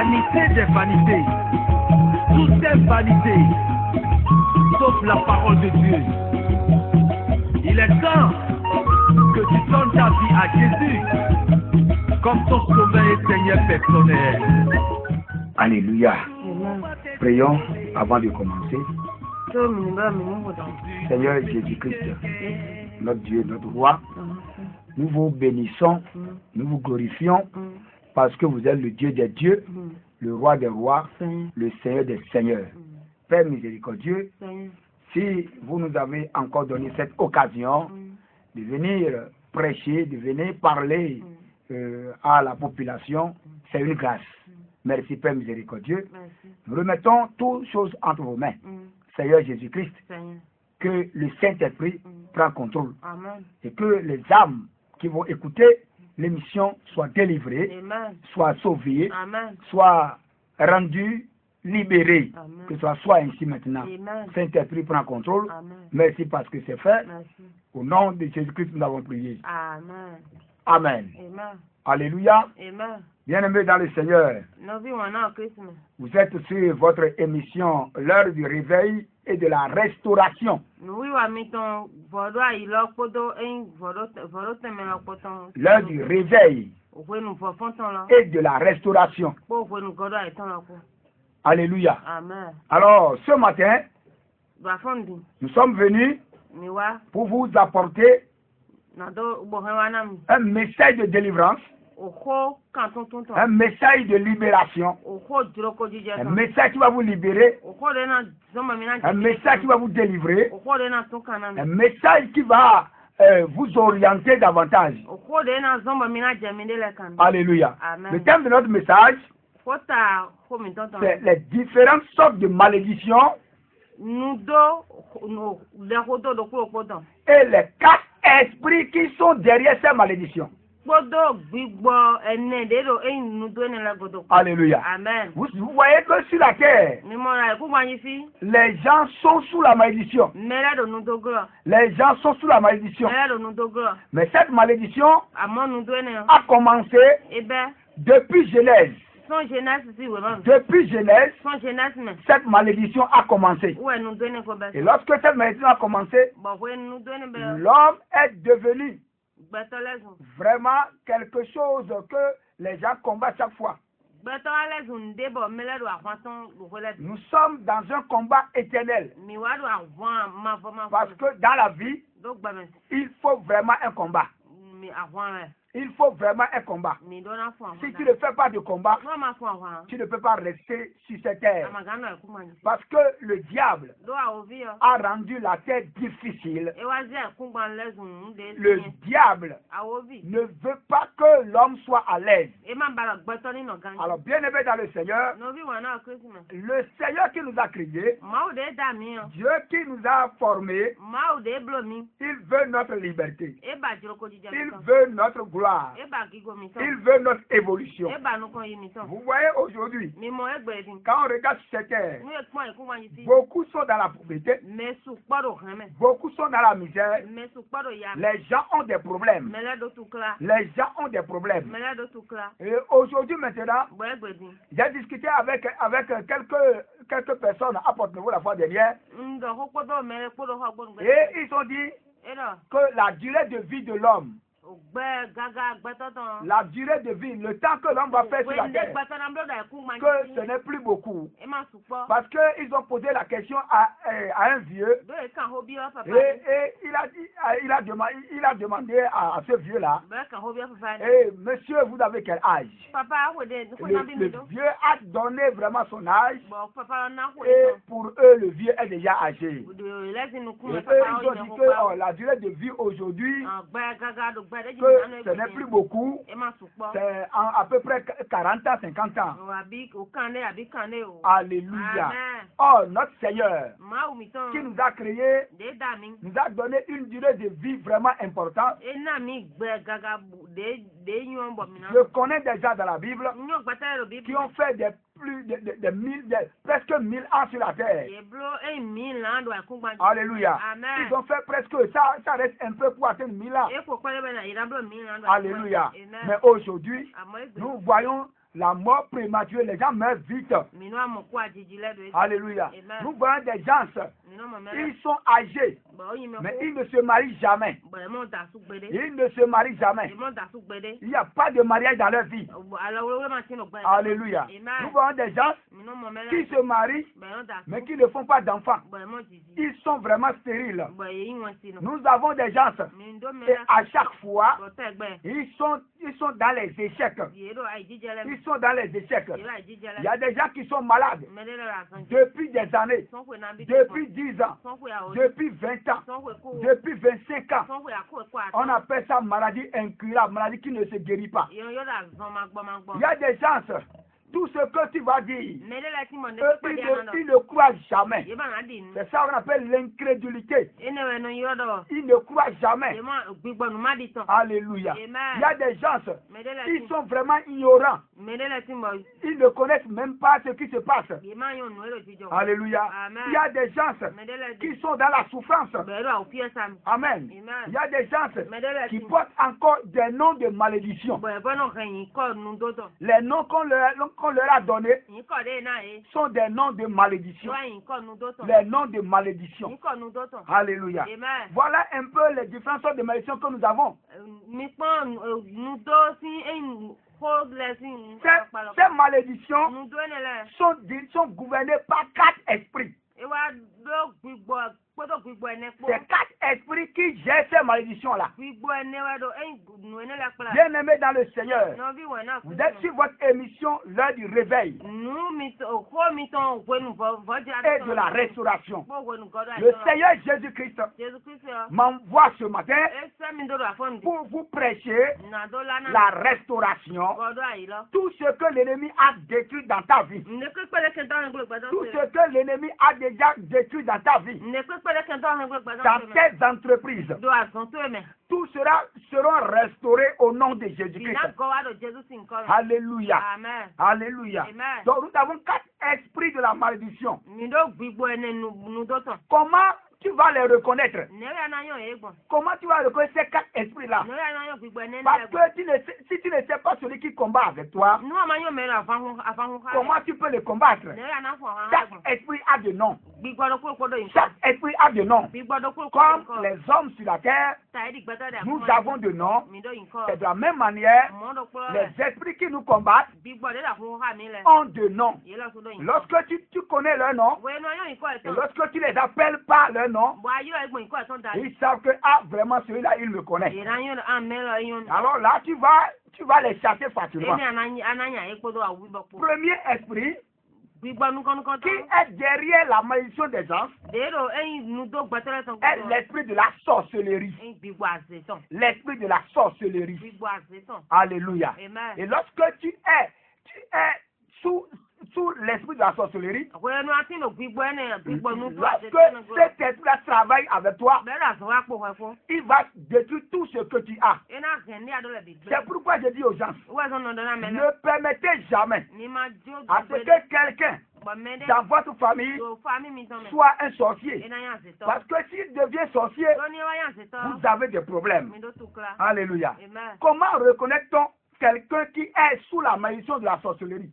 vanité des vanités. Tout est vanité, sauf la parole de Dieu. Il est temps que tu donnes ta vie à Jésus comme ton sauveur et Seigneur personnel. Alléluia. Prions avant de commencer. Seigneur Jésus-Christ, notre Dieu, notre roi, nous vous bénissons, nous vous glorifions parce que vous êtes le Dieu des dieux, le roi des rois, le Seigneur des seigneurs. Père miséricordieux, si vous nous avez encore donné cette occasion de venir prêcher, de venir parler à la population, c'est une grâce. Merci Père miséricordieux. Nous remettons toutes choses entre vos mains. Seigneur Jésus-Christ, que le Saint-Esprit prenne contrôle. Amen. Et que les âmes qui vont écouter l'émission soient délivrées, Amen. soient sauvées, Amen. soient rendues libérées. Amen. Que ce soit ainsi maintenant. Amen. Saint-Esprit prend contrôle. Amen. Merci parce que c'est fait. Merci. Au nom de Jésus-Christ, nous avons prié. Amen. Amen. Amen. Alléluia. Amen. Bien-aimés dans le Seigneur, Nous vivons en Christmas. vous êtes sur votre émission L'heure du réveil et de la restauration. Nous vivons à mi-temps. Voilà, il a podo un voilà temela poton. L'heure du réveil Où nous pouvons là. et de la restauration. Pour nous goda étant là. Alléluia. Amen. Alors, ce matin, Bafondi. nous sommes venus Miwa. pour vous apporter Nado bohewanam. un message de délivrance, Oko kanton tonton. un message de libération, Oko droko dija. un message qui va vous libérer, Oko dena zoma mina. un message qui va vous délivrer, Oko dena tonkana. un message qui va vous orienter davantage. Oko dena zoma mina jaminde la kan. Alléluia. Amen. Le thème de notre message, Fota ko mi tonton. c'est les différentes sortes de malédictions Nous deux, nous, les rodos de Kokodon. et les quatre esprits qui sont derrière ces malédictions. Kodo, Bigbo, et Nedero, et nous donnons la Godo. Alléluia. Amen. Vous voyez que sur la terre, Nimona, comment ici? les gens sont sous la malédiction. Mela de nous dogro. Les gens sont sous la malédiction. Mela de nous dogro. Mais cette malédiction Amon nous donnons. a commencé Eh ben, depuis Genèse. son jeunesse, si, vraiment. Depuis Genèse, Son jeunesse, mais. cette malédiction a commencé. Ouais, nous donnons quoi, ben. Et lorsque cette malédiction a commencé, Bon, ouais, nous donnons, ben. l'homme est devenu Betolaison. vraiment quelque chose que les gens combattent chaque fois. Betolaison, débo, mela de avançon, le relais. Nous sommes dans un combat éternel. Miwa de avant, ma vraiment. Parce que dans la vie, Donc, ben, il faut vraiment un combat. mais avant, Il faut vraiment un combat. mais donne un fond. Si tu ne fais pas de combat, Non, ma foi, avant. tu ne peux pas rester sur cette terre. Amagano, écoute-moi. Parce que le diable Doa ovia. a rendu la terre difficile. Et vas-y, kumban les Le diable a ovi. ne veut pas que l'homme soit à l'aise. Et ma bala gbetoni no gang. Alors, bien aimé dans le Seigneur, No vi wana Christmas. le Seigneur qui nous a créés, Mao de dami. Dieu qui nous a formés, Mao de blomi. il veut notre liberté. E ba jiroko dija. Il veut notre gloire. E ba gigo mi so. Il veut notre évolution. E ba no kon yimi so. Vous voyez aujourd'hui, Mi mo egbe din. quand on regarde sur cette terre, Ni ekpon ekuma yisi. beaucoup sont dans la pauvreté, Me su kporo heme. beaucoup sont dans la misère. Me su kporo ya. Les gens ont des problèmes. Mele do tukla. Les gens ont des problèmes. Mele do tukla. Et aujourd'hui, maintenant, Bo egbe din. j'ai discuté avec quelques personnes à Porte-Nouveau la fois dernière Ndo hokodo mele kporo ho gbon gbe. et ils ont dit Era. que la durée de vie de l'homme, Ogbe gaga gbetoton. la durée de vie, le temps que l'homme va faire sur la terre, que ce n'est plus beaucoup. Parce qu'ils ont posé la question à un vieux et il a demandé à ce vieux-là, et monsieur, vous avez quel âge? Le vieux a donné vraiment son âge et pour eux, le vieux est déjà âgé. Et eux, ils ont dit que la durée de vie aujourd'hui, que ce n'est plus beaucoup, c'est à peu près 40 ans, 50 ans. Alléluia. Oh, notre Seigneur, qui nous a créés, nous a donné une durée de vie vraiment importante. Je connais des gens dans la Bible qui ont fait presque 1000 ans sur la terre. Alléluia. Ils ont fait presque, ça reste un peu pour atteindre 1000 ans. Alléluia. Mais aujourd'hui, nous voyons la mort prématurée, les gens meurent vite. Alléluia. Nous voyons des gens, ils sont âgés, mais ils ne se marient jamais. Ils ne se marient jamais. Il n'y a pas de mariage dans leur vie. Alléluia. Nous voyons des gens qui se marient, mais qui ne font pas d'enfants. Ils sont vraiment stériles. Nous avons des gens, et à chaque fois, ils sont dans les échecs. Ils sont dans les échecs. Il y a des gens qui sont malades depuis des années, depuis 10 ans, depuis 20 ans, depuis 25 ans. On appelle ça maladie incurable, maladie qui ne se guérit pas. Il y a des gens, tout ce que tu vas dire, ils ne croient jamais. C'est ça qu'on appelle l'incrédulité. Ils ne croient jamais. Alléluia. Il y a des gens, ils sont vraiment ignorants. Ils ne connaissent même pas ce qui se passe. Alléluia. Il y a des gens qui sont dans la souffrance. Amen. Il y a des gens qui portent encore des noms de malédiction. Les noms qu'on leur a donnés sont des noms de malédiction. Les noms de malédiction. Alléluia. Voilà un peu les différentes sortes de malédictions que nous avons. Ces malédictions sont gouvernées par 4 esprits. C'est 4 esprits qui gèrent ces malédictions-là. Bien aimés dans le Seigneur, vous êtes sur votre émission l'heure du réveil et de la restauration. Le Seigneur Jésus-Christ m'envoie ce matin pour vous prêcher la restauration. Tout ce que l'ennemi a détruit dans ta vie, tout ce que l'ennemi a déjà détruit dans ta vie, dans tes entreprises, tout seront restaurés au nom de Jésus-Christ. Alléluia. Alléluia. Donc nous avons 4 esprits de la malédiction. Comment tu vas les reconnaître? Comment tu vas reconnaître ces 4 esprits-là? Parce que si tu ne sais pas celui qui combat avec toi, comment tu peux le combattre? Chaque esprit a de nom. Chaque esprit a de nom. Comme les hommes sur la terre, nous avons de nom. Et de la même manière, les esprits qui nous combattent ont de nom. Lorsque tu connais leur nom, et lorsque tu les appelles par leur nom, ils savent que vraiment celui-là, il me connaît. Alors là, tu vas les chasser facilement. Premier esprit qui est derrière la malédiction des gens est l'esprit de la sorcellerie. L'esprit de la sorcellerie. Alléluia. Et lorsque tu es sous l'esprit de la sorcellerie, lorsque cet esprit-là travaille avec toi, il va détruire tout ce que tu as. C'est pourquoi je dis aux gens, ne permettez jamais à ce que quelqu'un dans votre famille soit un sorcier. Parce que s'il devient sorcier, vous avez des problèmes. Alléluia. Comment reconnaît-on quelqu'un qui est sous la malédiction de la sorcellerie?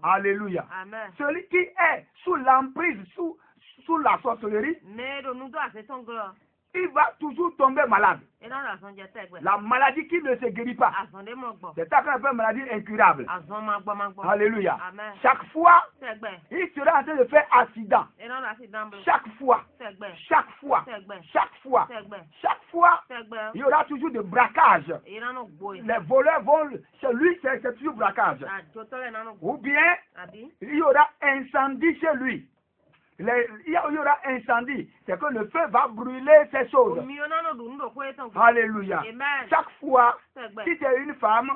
Alléluia. Amen. Celui qui est sous l'emprise, sous la sorcellerie, il va toujours tomber malade. La maladie qui ne se guérit pas. C'est ça qu'on appelle maladie incurable. Alléluia. Amen. Chaque fois, il sera en train de faire accident. Chaque fois, il y aura toujours des braquages. Les voleurs vont, chez lui, c'est toujours braquage. Ou bien, il y aura incendie chez lui. Il y aura incendie, c'est que le feu va brûler ces choses. Alléluia. Chaque fois, si tu es une femme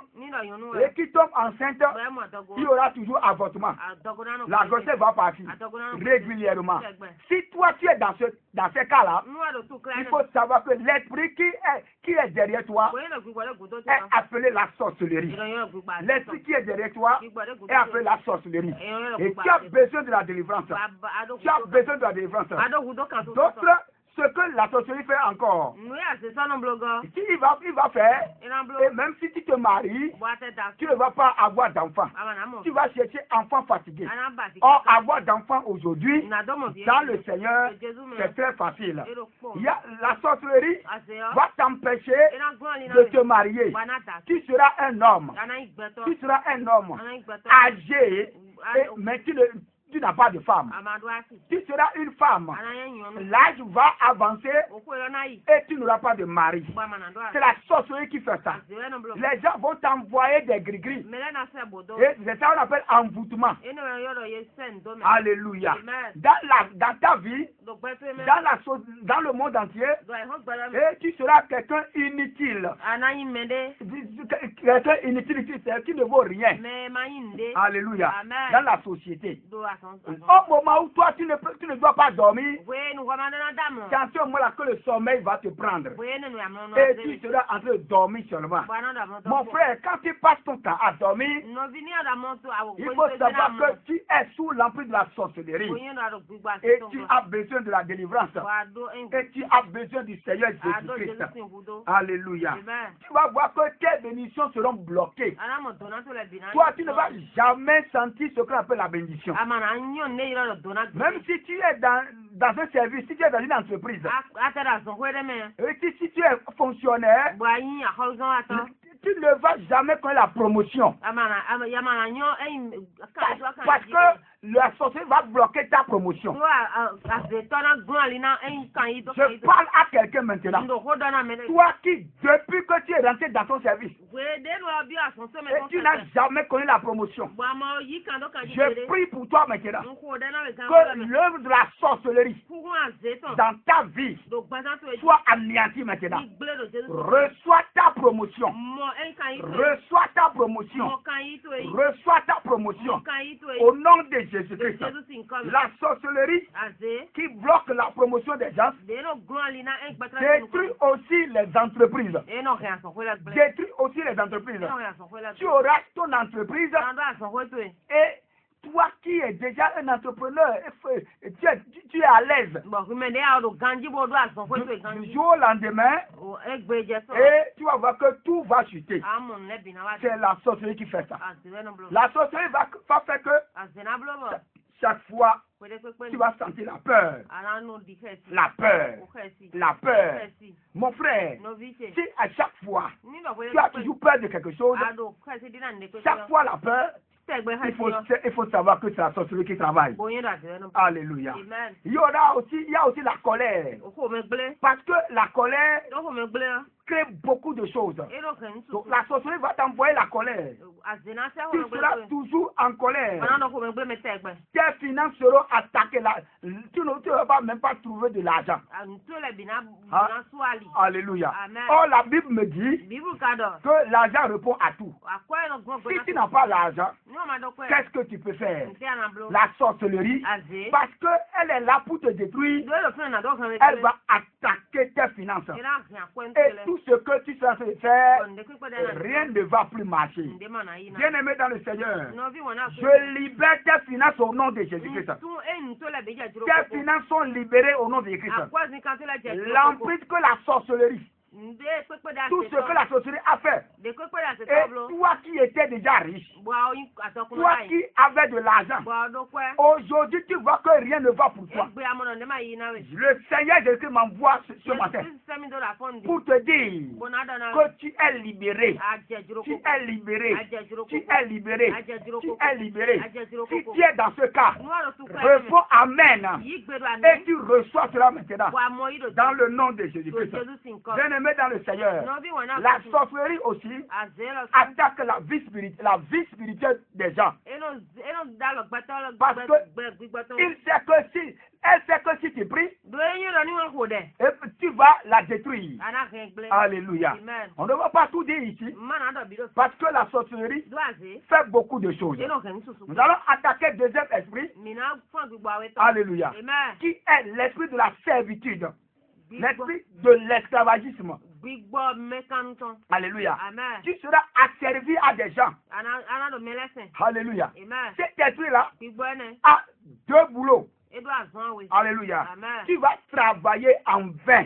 et qui tombe enceinte, il y aura toujours avortement. La grossesse va partir régulièrement. Si toi tu es dans ces cas-là, il faut savoir que l'esprit qui est derrière toi est appelé la sorcellerie. L'esprit qui est derrière toi est appelé la sorcellerie. Et tu as besoin de la délivrance. Tu as besoin de la délivrance. D'autres ce que la sorcellerie fait encore. Oui, c'est ça, non, blogueur. Il va faire, et même si tu te maries, tu ne vas pas avoir d'enfant. Tu vas chercher enfant fatigué. Or, avoir d'enfant aujourd'hui, dans le Seigneur, c'est très facile. La sorcellerie va t'empêcher de te marier. Tu seras un homme. Tu seras un homme âgé, mais tu n'as pas de femme. Tu seras une femme. L'âge va avancer et tu n'auras pas de mari. C'est la sorcellerie qui fait ça. Les gens vont t'envoyer des gris-gris. Et c'est ça qu'on appelle envoûtement. Alléluia. Dans ta vie, dans le monde entier, et tu seras quelqu'un inutile. Quelqu'un inutile qui ne vaut rien. Alléluia. Dans la société. Au moment où toi tu ne dois pas dormir, c'est en ce moment-là que le sommeil va te prendre. Et tu seras en train de dormir seulement. Mon frère, quand tu passes ton temps à dormir, il faut savoir que tu es sous l'emprise de la sorcellerie. Et tu as besoin de la délivrance. Et tu as besoin du Seigneur Jésus-Christ. Alléluia. Tu vas voir que tes bénédictions seront bloquées. Toi, tu ne vas jamais sentir ce qu'on appelle la bénédiction. Même si tu es dans un service, si tu es dans une entreprise, et si tu es fonctionnaire, tu ne vas jamais connaître la promotion. Parce que la sorcellerie va bloquer ta promotion. Je parle à quelqu'un maintenant. Toi qui, depuis que tu es rentré dans ton service, et tu n'as jamais connu la promotion. Je prie pour toi maintenant que l'œuvre de la sorcellerie dans ta vie soit anéantie maintenant. Reçois ta promotion. Reçois ta promotion. Reçois ta promotion. Au nom de Jésus-Christ. La sorcellerie qui bloque la promotion des gens détruit aussi les entreprises. Détruit aussi les entreprises. Tu auras ton entreprise et toi qui es déjà un entrepreneur, tu es à l'aise. Du jour au lendemain, et tu vas voir que tout va chuter. C'est la sorcellerie qui fait ça. La sorcellerie va faire que chaque fois, tu vas sentir la peur. La peur. La peur. Mon frère, si à chaque fois, tu as toujours peur de quelque chose, chaque fois la peur, il faut savoir que c'est la sorcellerie qui travaille. Alléluia. Il y a aussi la colère. Parce que la colère crée beaucoup de choses. Donc la sorcellerie va t'envoyer la colère. Tu seras toujours en colère. Tes finances seront attaquées. Tu ne vas pas même pas trouver de l'argent. Alléluia. Or la Bible me dit que l'argent répond à tout. Si tu n'as pas l'argent, qu'est-ce que tu peux faire? La sorcellerie, parce qu'elle est là pour te détruire, elle va attaquer tes finances. Et tout ce que tu seras fait faire, rien ne va plus marcher. Bien-aimé dans le Seigneur, je libère tes finances au nom de Jésus-Christ. Tes finances sont libérées au nom de Jésus-Christ. L'emprise que la sorcellerie, tout ce que la sorcellerie a fait, et toi qui étais déjà riche, toi qui avais de l'argent, aujourd'hui tu vois que rien ne va pour toi. Le Seigneur Jésus m'envoie ce matin pour te dire que tu es libéré. Tu es libéré. Tu es libéré. Tu es libéré. Si tu es dans ce cas, réponds Amen. Et tu reçois cela maintenant dans le nom de Jésus-Christ. Bien-aimé dans le Seigneur, la sorcellerie aussi attaque la vie spirituelle des gens. Parce que elle sait que si tu pries, tu vas la détruire. Alléluia. On ne va pas tout dire ici, parce que la sorcellerie fait beaucoup de choses. Nous allons attaquer le deuxième esprit. Alléluia. Qui est l'esprit de la servitude. L'esprit de l'esclavagisme. Alléluia. Tu seras asservi à des gens. Alléluia. Cet esprit-là a deux boulots. Alléluia. Tu vas travailler en vain.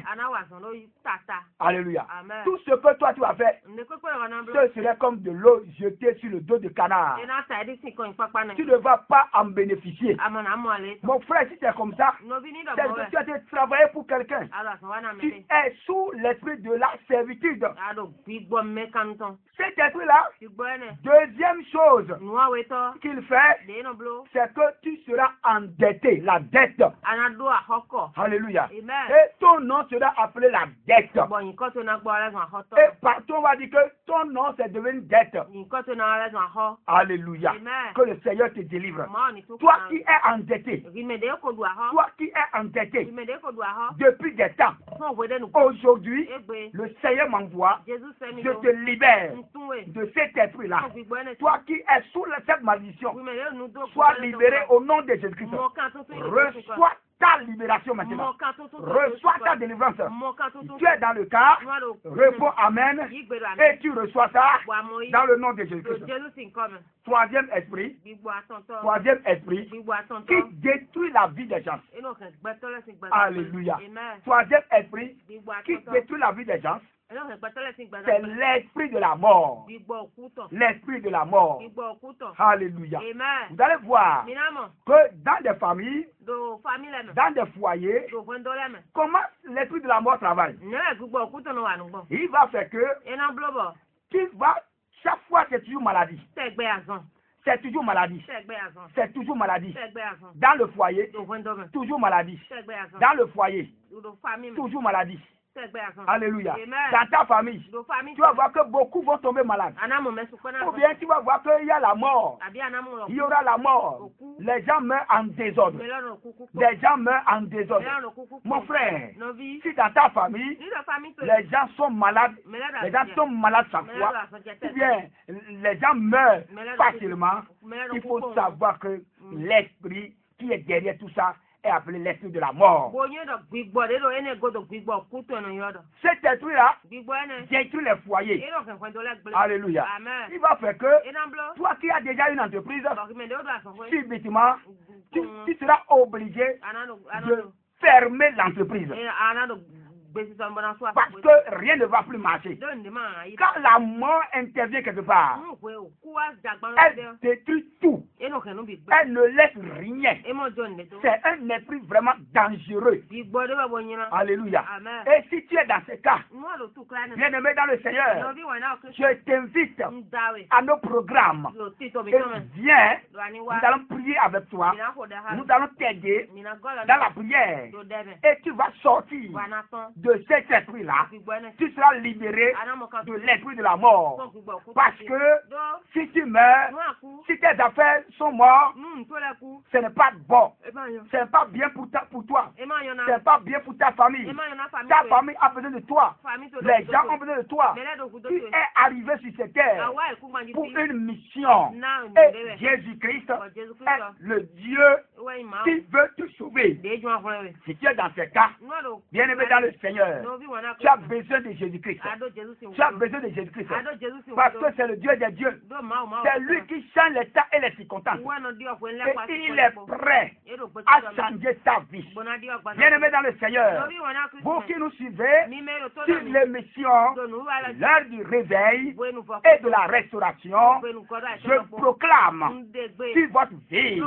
Alléluia. Tout ce que toi tu vas faire, ce serait comme de l'eau jetée sur le dos de canard. Tu ne vas pas en bénéficier. Mon frère, si tu es comme ça, c'est que tu as été travailler pour quelqu'un. Tu es sous l'esprit de la servitude. Cet esprit-là, deuxième chose qu'il fait, c'est que tu seras endetté, la dette. Alléluia. Et ton nom sera appelé la dette. Et partout on va dire que ton nom c'est devenu dette. Alléluia. Que le Seigneur te délivre. Toi qui es endetté, toi qui es endetté depuis des temps, aujourd'hui, le Seigneur m'envoie, je te libère de cet esprit-là. Toi qui es sous cette malédiction, sois libéré au nom de Jésus-Christ. Reçois ta libération maintenant. Reçois ta délivrance. Tu es dans le cas, réponds Amen et tu reçois ça dans le nom de Jésus-Christ. Troisième esprit qui détruit la vie des gens. Alléluia. Troisième esprit qui détruit la vie des gens. C'est l'esprit de la mort. L'esprit de la mort. Alléluia. Vous allez voir que dans des familles, dans des foyers, comment l'esprit de la mort travaille. Il va faire que tu vas, chaque fois c'est toujours maladie. C'est toujours maladie. C'est toujours maladie. Dans le foyer, toujours maladie. Dans le foyer, toujours maladie. Alléluia. Dans ta famille, tu vas voir que beaucoup vont tomber malades. Ou bien tu vas voir qu'il y a la mort. Il y aura la mort. Les gens meurent en désordre. Les gens meurent en désordre. Mon frère, si dans ta famille, les gens sont malades, les gens sont malades chaque fois, ou bien les gens meurent facilement, il faut savoir que l'esprit qui est derrière tout ça est appelé l'esprit de la mort. Cet esprit-là détruit les foyers. Alléluia. Il va faire que toi qui as déjà une entreprise, subitement, tu seras obligé de fermer l'entreprise. Parce que rien ne va plus marcher. Quand la mort intervient quelque part, elle détruit tout. Elle ne laisse rien. C'est un esprit vraiment dangereux. Alléluia. Et si tu es dans ce cas, bien-aimé dans le Seigneur, je t'invite à nos programmes. Et viens, nous allons prier avec toi. Nous allons t'aider dans la prière. Et tu vas sortir de cet esprit-là, tu seras libéré de l'esprit de la mort. Parce que si tu meurs, si tes affaires sont mortes, ce n'est pas bon. Ce n'est pas bien pour toi. Ce n'est pas bien pour ta famille. Ta famille a besoin de toi. Les gens ont besoin de toi. Tu es arrivé sur cette terre pour une mission. Et Jésus-Christ est le Dieu qui veut te sauver. Si tu es dans ce cas, bien aimé dans le Seigneur, tu as besoin de Jésus-Christ. Tu as besoin de Jésus-Christ. Parce que c'est le Dieu des dieux. C'est lui qui change les temps et les circonstances. Et il est prêt à changer ta vie. Bien-aimé dans le Seigneur, vous qui nous suivez sur l'émission, l'heure du réveil et de la restauration, je proclame sur votre vie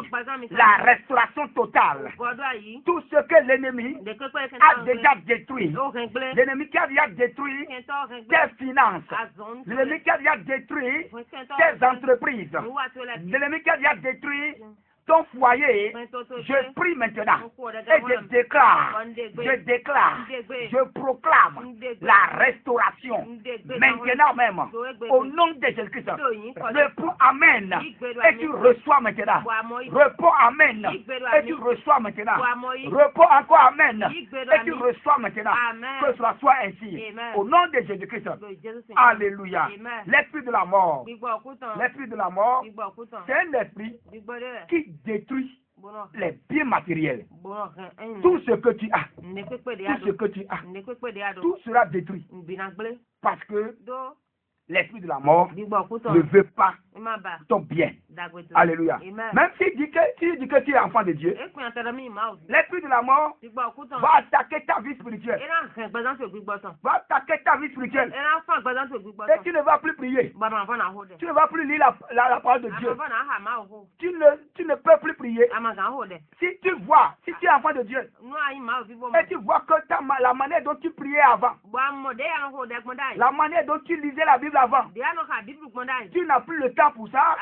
la restauration totale. Tout ce que l'ennemi a déjà détruit. L'ennemi qui a déjà détruit tes finances. L'ennemi qui a déjà détruit tes entreprises. L'ennemi qui a déjà détruit ton foyer, je prie maintenant et je déclare, je proclame la restauration maintenant même au nom de Jésus-Christ. Réponds Amen et tu reçois maintenant. Réponds Amen et tu reçois maintenant. Réponds encore Amen et tu reçois maintenant. Que cela soit ainsi. Au nom de Jésus-Christ. Alléluia. L'esprit de la mort. L'esprit de la mort, c'est un esprit qui détruit les biens matériels. Tout ce que tu as, tout sera détruit. Parce que l'esprit de la mort ne veut pas ton bien. Alléluia. Même s'il dit que tu es enfant de Dieu, l'esprit de la mort va attaquer ta vie spirituelle. Va attaquer ta vie spirituelle. Et tu ne vas plus prier. Tu ne vas plus lire la parole de Dieu. Tu ne peux plus prier. Si tu es enfant de Dieu, et tu vois que la manière dont tu priais avant, la manière dont tu lisais la Bible avant, tu n'as plus le temps pour ça,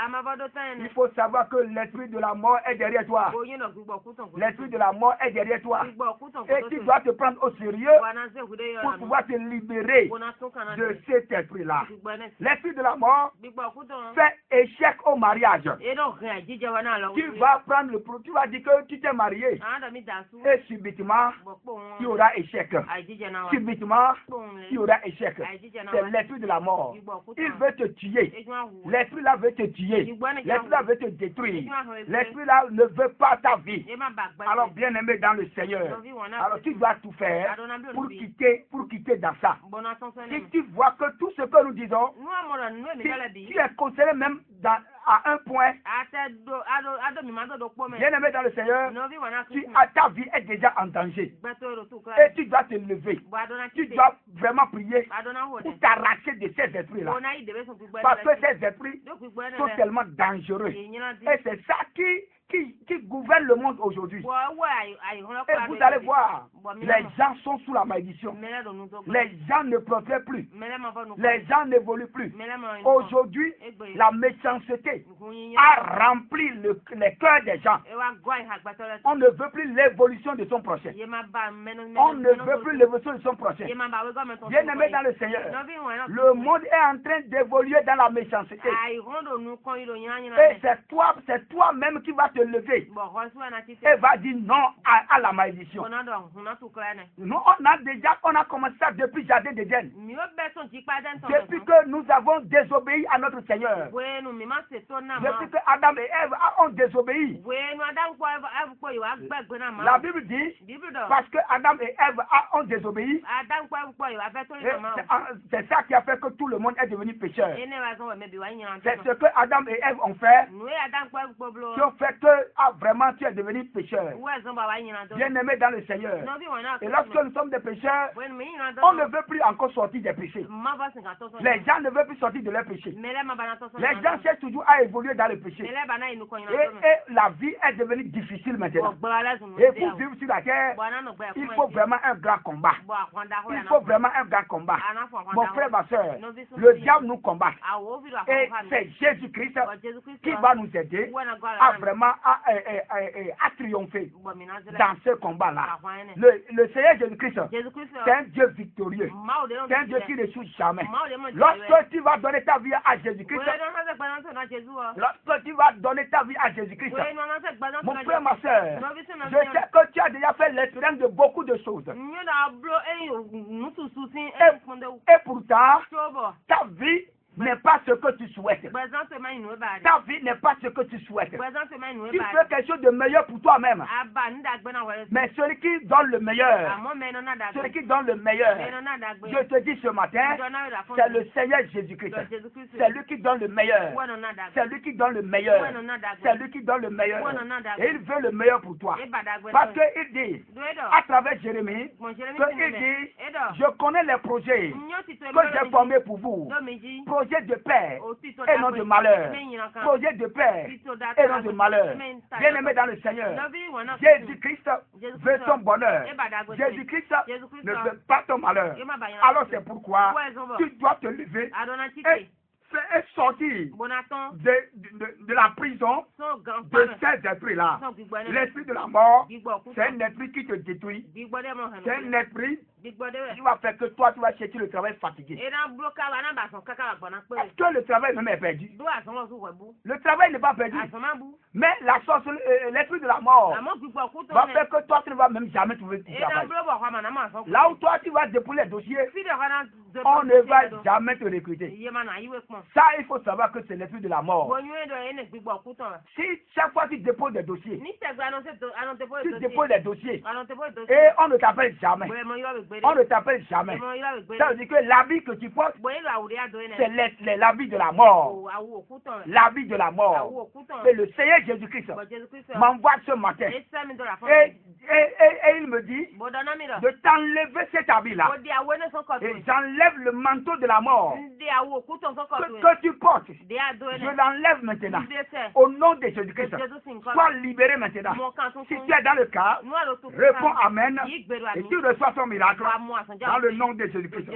il faut savoir que l'esprit de la mort est derrière toi. L'esprit de la mort est derrière toi. Et tu dois te prendre au sérieux pour pouvoir te libérer de cet esprit-là. L'esprit de la mort fait échec au mariage. Tu vas dire que tu t'es marié et subitement tu auras échec. Subitement tu auras échec. C'est l'esprit de la mort. Il veut te tuer. L'esprit là veut te tuer. L'esprit là veut te détruire. L'esprit là ne veut pas ta vie. Alors bien aimé dans le Seigneur, alors tu dois tout faire pour quitter dans ça. Si tu vois que tout ce que nous disons, si tu es concerné même à un point, bien aimé dans le Seigneur, ta vie est déjà en danger. Et tu dois te lever. Tu dois vraiment prier pour t'arracher de ces esprits-là. Parce que ces esprits sont tellement dangereux. Et c'est ça qui gouverne le monde aujourd'hui. Et vous allez voir, les gens sont sous la malédiction. Les gens ne prospèrent plus. Les gens n'évoluent plus. Aujourd'hui, la méchanceté a rempli les cœurs des gens. On ne veut plus l'évolution de son prochain. On ne veut plus l'évolution de son prochain. Bien aimé dans le Seigneur, le monde est en train d'évoluer dans la méchanceté. Et c'est toi-même qui vas te lever et va dire non à la malédiction. Nous, on a commencé ça depuis le jardin d'Éden. Depuis que nous avons désobéi à notre Seigneur. Depuis que Adam et Ève ont désobéi. La Bible dit, parce que Adam et Ève ont désobéi, c'est ça qui a fait que tout le monde est devenu pécheur. C'est ce que Adam et Ève ont fait, qui ont fait que vraiment tu es devenu pécheur. Bien aimé dans le Seigneur. Et lorsque nous sommes des pécheurs, on ne veut plus encore sortir des péchés. Les gens ne veulent plus sortir de leurs péchés. Les gens cherchent toujours à évoluer dans le péché. Et la vie est devenue difficile maintenant. Et pour vivre sur la terre, il faut vraiment un grand combat. Il faut vraiment un grand combat. Mon frère, ma soeur, le diable nous combat. Et c'est Jésus-Christ qui va nous aider à vraiment à triompher dans ce combat-là. Le Seigneur Jésus-Christ, c'est un Dieu victorieux. C'est un Dieu qui ne souche jamais. Lorsque tu vas donner ta vie à Jésus-Christ, lorsque tu vas donner ta vie à Jésus-Christ, mon frère, ma soeur, je sais que tu as déjà fait l'expérience de beaucoup de choses. Et pourtant, ta vie n'est pas ce que tu souhaites. Ta vie n'est pas ce que tu souhaites. Tu fais quelque chose de meilleur pour toi-même. Mais celui qui donne le meilleur, celui qui donne le meilleur, je te dis ce matin, c'est le Seigneur Jésus-Christ. C'est lui qui donne le meilleur. C'est lui qui donne le meilleur. C'est lui qui donne le meilleur. Et il veut le meilleur pour toi. Parce qu'il dit, à travers Jérémie, qu'il dit, je connais les projets que j'ai formés pour vous. Projet de paix et non de malheur. Projet de paix et non de malheur. Bien aimé dans le Seigneur, Jésus-Christ veut ton bonheur. Jésus-Christ ne veut pas ton malheur. Alors c'est pourquoi tu dois te lever et sortir de la prison de cet esprit-là. L'esprit de la mort, c'est un esprit qui te détruit. C'est un esprit qui va faire que toi, tu vas chercher le travail fatigué. Est-ce que le travail même est perdu? Le travail n'est pas perdu. Mais la sorte, l'esprit de la mort va faire que toi, tu ne vas même jamais trouver du travail. Là où toi, tu vas dépouiller les dossiers, on ne va jamais te recruter. Ça, il faut savoir que c'est l'esprit de la mort. Si chaque fois tu déposes des dossiers, tu déposes des dossiers et on ne t'appelle jamais, on ne t'appelle jamais. Ça veut dire que l'habit que tu portes, c'est l'habit de la mort. L'habit de la mort. Et le Seigneur Jésus-Christ m'envoie ce matin. Et il me dit de t'enlever cet habit-là. Et j'enlève le manteau de la mort que tu portes. Je l'enlève maintenant. Au nom de Jésus-Christ. Sois libéré maintenant. Si tu es dans le cas, réponds Amen. Et tu reçois ton miracle dans le nom de Jésus-Christ.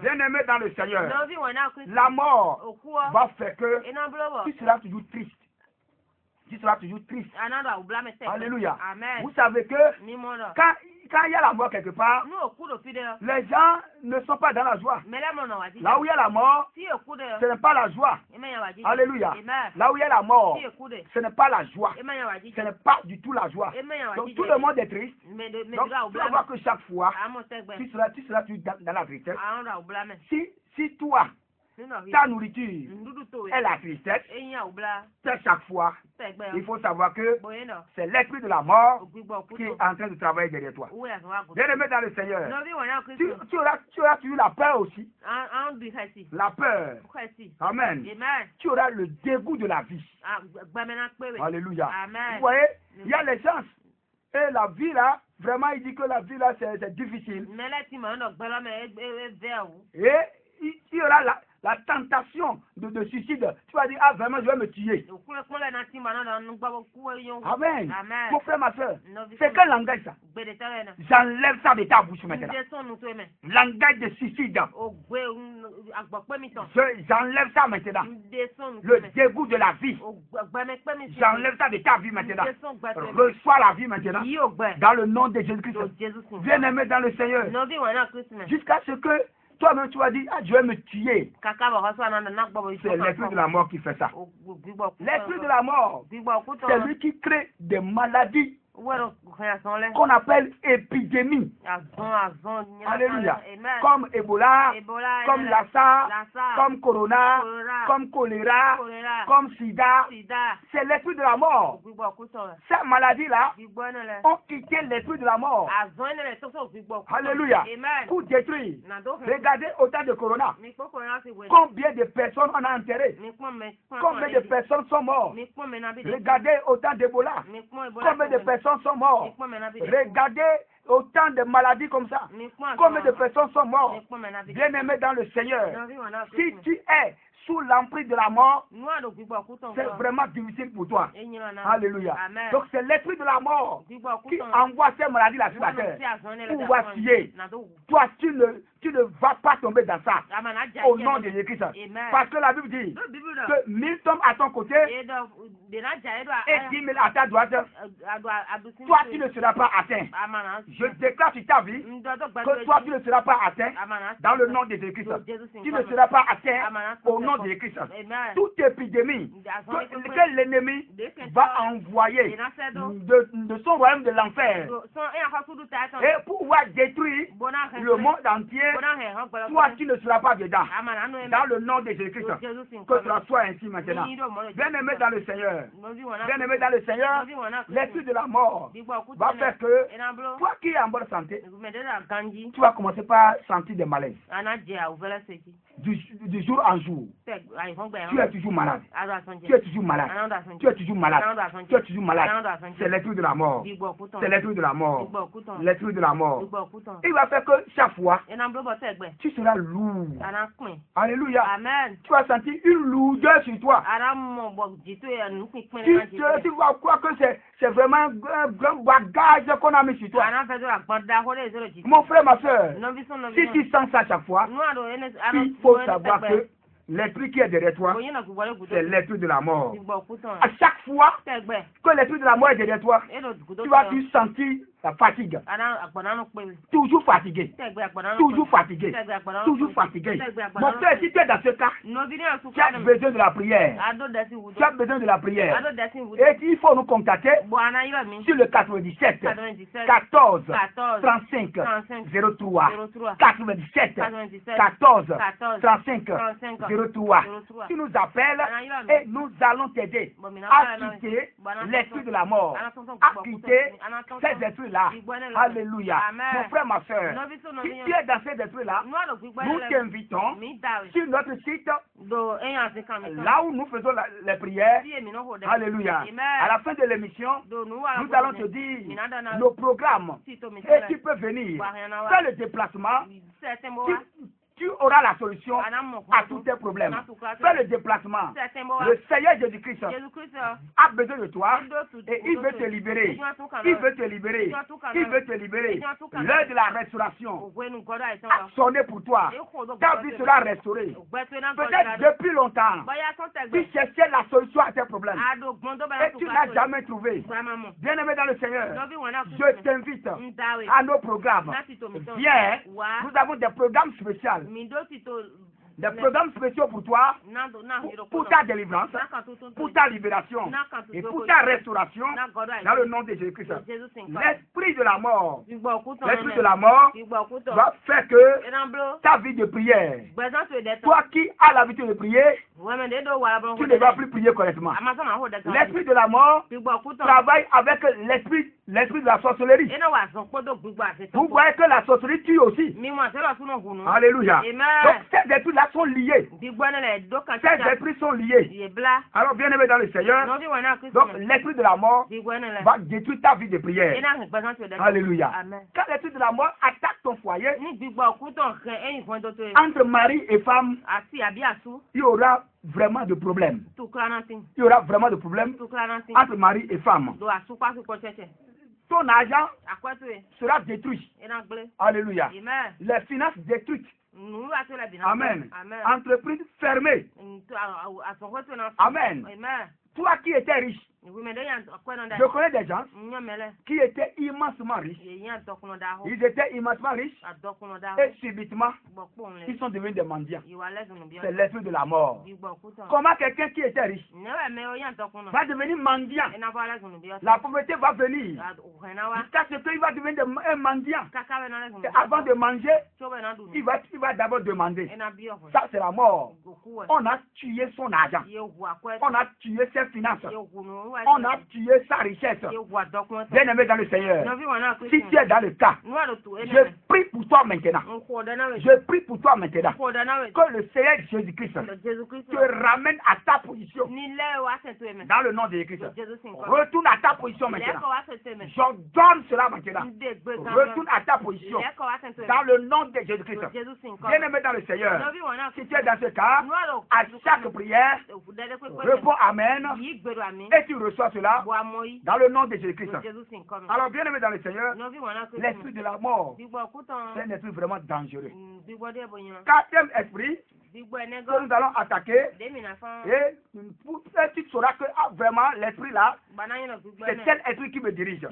Bien-aimé dans le Seigneur, la mort va faire que tu seras toujours triste. Tu seras toujours triste. Alléluia. Vous savez que quand il y a la mort quelque part, les gens ne sont pas dans la joie. Là où il y a la mort, ce n'est pas la joie. Alléluia. Là où il y a la mort, ce n'est pas la joie. Ce n'est pas du tout la joie. Donc tout le monde est triste. Donc tu vas voir que chaque fois, tu seras toujours dans la tristesse. Si toi, ta nourriture est la tristesse, c'est chaque fois. Il faut savoir que c'est l'esprit de la mort qui est en train de travailler derrière toi. Bien-aimé dans le Seigneur, tu auras toujours la peur aussi. La peur. Amen. Tu auras le dégoût de la vie. Alléluia. Vous voyez, il y a les chances. Et la vie là, vraiment, il dit que la vie là, c'est difficile. Et il y aura la tentation de suicide. Tu vas dire, ah vraiment, je vais me tuer. Amen. Mon frère, ma soeur, c'est quel langage ça? J'enlève ça de ta bouche maintenant. Langage de suicide. J'enlève ça maintenant. Le dégoût de la vie. J'enlève ça de ta vie maintenant. Reçois la vie maintenant. Dans le nom de Jésus-Christ. Bien-aimé dans le Seigneur. Jusqu'à ce que toi-même, tu vas dire, ah, je vais me tuer. C'est l'esprit de la mort qui fait ça. L'esprit de la mort, c'est lui qui crée des maladies qu'on appelle épidémie. Alléluia. Comme Ebola, comme Lassa, comme Corona, comme choléra, comme Sida. C'est l'esprit de la mort. Ces maladies-là ont quitté l'esprit de la mort. Alléluia. Pour détruire. Regardez autant de Corona. Combien de personnes on a enterrées? Combien de personnes sont mortes? Regardez autant d'Ebola. Combien de personnes sont mortes? Regardez autant de maladies comme ça. Combien de personnes sont mortes? Bien-aimés dans le Seigneur, si tu es sous l'emprise de la mort, c'est vraiment difficile pour toi. Alléluia. Donc c'est l'esprit de la mort qui envoie ces maladies-là sur la terre pour voir tuer. Toi, tu ne vas pas tomber dans ça au nom de Jésus-Christ. Parce que la Bible dit que 1000 tombent à ton côté et 10 000 à ta droite. Toi, tu ne seras pas atteint. Je déclare sur ta vie que toi, tu ne seras pas atteint dans le nom de Jésus-Christ. Tu ne seras pas atteint au nom de Jésus-Christ. Toute épidémie que l'ennemi va envoyer de son royaume de l'enfer et pour pouvoir détruire le monde entier, toi tu ne seras pas dedans. Dans le nom de Jésus-Christ, que cela soit ainsi maintenant. Bien-aimé dans le Seigneur, bien-aimé dans le Seigneur, l'esprit de la mort va faire que toi qui es en bonne santé, tu vas commencer par sentir des malaises. Du jour en jour, tu es toujours malade. Tu es toujours malade. Tu es toujours malade. Tu es toujours malade. C'est l'esprit de la mort. C'est l'esprit de la mort. L'esprit de la mort. Il va faire que chaque fois, tu seras lourd. Alléluia. Tu vas sentir une lourdeur sur toi. Tu vas croire que c'est vraiment un grand bagage qu'on a mis sur toi. Mon frère, ma soeur, si tu sens ça chaque fois, il faut savoir que l'esprit qui est derrière toi, c'est l'esprit de la mort. À chaque fois que l'esprit de la mort est derrière toi, tu vas te sentir la fatigue. Toujours fatigué. Toujours fatigué. Toujours fatigué. Mon frère, si tu es dans ce cas, tu as besoin de la prière. Tu as besoin de la prière. Et il faut nous contacter sur le 97 14 35 03 97 14 35 03. Tu nous appelles et nous allons t'aider à quitter l'esprit de la mort, à quitter ces esprits-là. Alléluia. Mon frère, ma soeur, si tu es dans ces esprits-là, nous t'invitons sur notre site, là où nous faisons les prières. Alléluia. À la fin de l'émission, nous allons te dire nos programmes et tu peux venir faire le déplacement. Tu auras la solution à tous tes problèmes. Fais le déplacement. Le Seigneur Jésus-Christ a besoin de toi et il veut te libérer. Il veut te libérer. Il veut te libérer. L'heure de la restauration a sonné pour toi. Ta vie sera restaurée. Peut-être depuis longtemps, tu cherchais la solution à tes problèmes et tu n'as jamais trouvé. Bien-aimé dans le Seigneur, je t'invite à nos programmes. Viens, nous avons des programmes spéciaux. Des programmes spéciaux pour toi, pour ta délivrance, pour ta libération et pour ta restauration dans le nom de Jésus-Christ. L'esprit de la mort, va faire que ta vie de prière, toi qui as l'habitude de prier, tu ne vas plus prier correctement. L'esprit de la mort travaille avec l'esprit de la sorcellerie. Vous voyez que la sorcellerie tue aussi. Alléluia. Donc ces esprits-là sont liés. Ces esprits sont liés. Alors bien aimé dans le Seigneur, donc l'esprit de la mort va détruire ta vie de prière. Alléluia. Quand l'esprit de la mort attaque ton foyer, entre mari et femme, il y aura vraiment de problèmes. Il y aura vraiment de problèmes entre mari et femme. Ton argent sera détruit. Alléluia. Les finances détruites. Amen. Entreprise fermée. Amen. Toi qui étais riche, je connais des gens qui étaient immensement riches. Ils étaient immensement riches et subitement, ils sont devenus des mendiants. C'est l'esprit de la mort. Comment quelqu'un qui était riche va devenir mendiant? La pauvreté va venir jusqu'à ce qu'il va devenir un mendiant. Et avant de manger, il va d'abord demander. Ça, c'est la mort. On a tué son argent. On a tué ses finances. On a tué sa richesse. Bien aimé dans le Seigneur, si tu es dans le cas, je prie pour toi maintenant. Je prie pour toi maintenant que le Seigneur Jésus-Christ te ramène à ta position. Dans le nom de Jésus-Christ. Retourne à ta position maintenant. J'ordonne cela maintenant. Retourne à ta position. Dans le nom de Jésus-Christ. Bien aimé dans le Seigneur, si tu es dans ce cas, à chaque prière, réponds Amen. Et tu reçois cela dans le nom de Jésus-Christ. Alors, bien aimé dans le Seigneur, l'esprit de la mort, c'est un esprit vraiment dangereux. Quatrième esprit que nous allons attaquer, et tu sauras que vraiment l'esprit là, c'est tel esprit qui me dirige.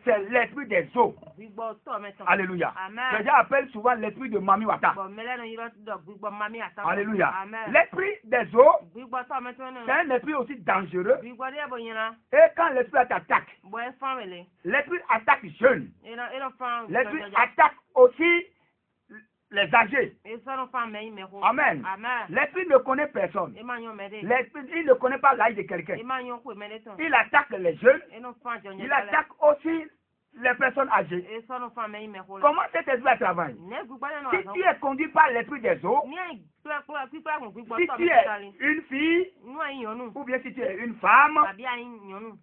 C'est l'esprit des eaux. Alléluia. Les gens appellent souvent l'esprit de Mami Wata. Alléluia. L'esprit des eaux, c'est un esprit aussi dangereux. Et quand l'esprit t'attaque, l'esprit attaque jeune. L'esprit attaque aussi les âgés. Amen. L'esprit ne connaît personne. L'esprit, il ne connaît pas l'âge de quelqu'un. Il attaque les jeunes. Il attaque aussi les personnes âgées. Comment cet esprit travaille? Si tu es conduit par l'esprit des eaux, si tu es une fille, ou bien si tu es une femme,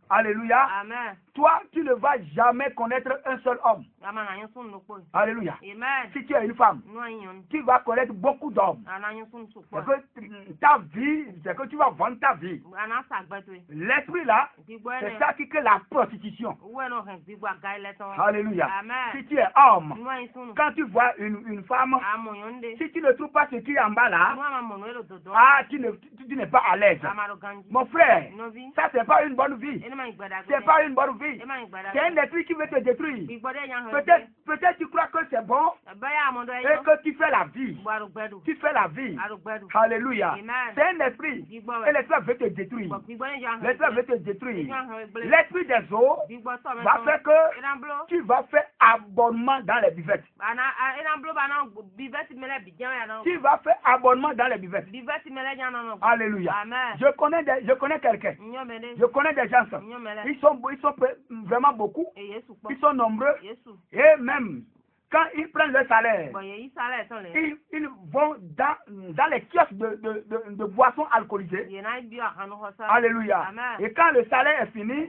alléluia, toi, tu ne vas jamais connaître un seul homme. Alléluia. Si tu es une femme, tu vas connaître beaucoup d'hommes. C'est que ta vie, c'est que tu vas vendre ta vie. L'esprit là, c'est ça qui crée la prostitution. Alléluia. Si tu es homme, quand tu vois une femme, si tu ne trouves pas ce qui est en bas là, tu n'es pas à l'aise. Mon frère, ça c'est pas une bonne vie. C'est pas une bonne vie. C'est un esprit qui veut te détruire. Peut-être tu crois que c'est bon et que tu fais la vie. Tu fais la vie. Alléluia. C'est un esprit. Et l'esprit veut te détruire. L'esprit veut te détruire. L'esprit des eaux va faire que tu vas faire abonnement dans les buvettes. Tu vas faire abonnement abonnement dans les buvettes. Alléluia. Je connais quelqu'un. Je connais des gens. Ils sont vraiment beaucoup. Ils sont nombreux. Et même quand ils prennent leur salaire, ils vont dans les kiosques de boissons alcoolisées. Alléluia. Et quand le salaire est fini,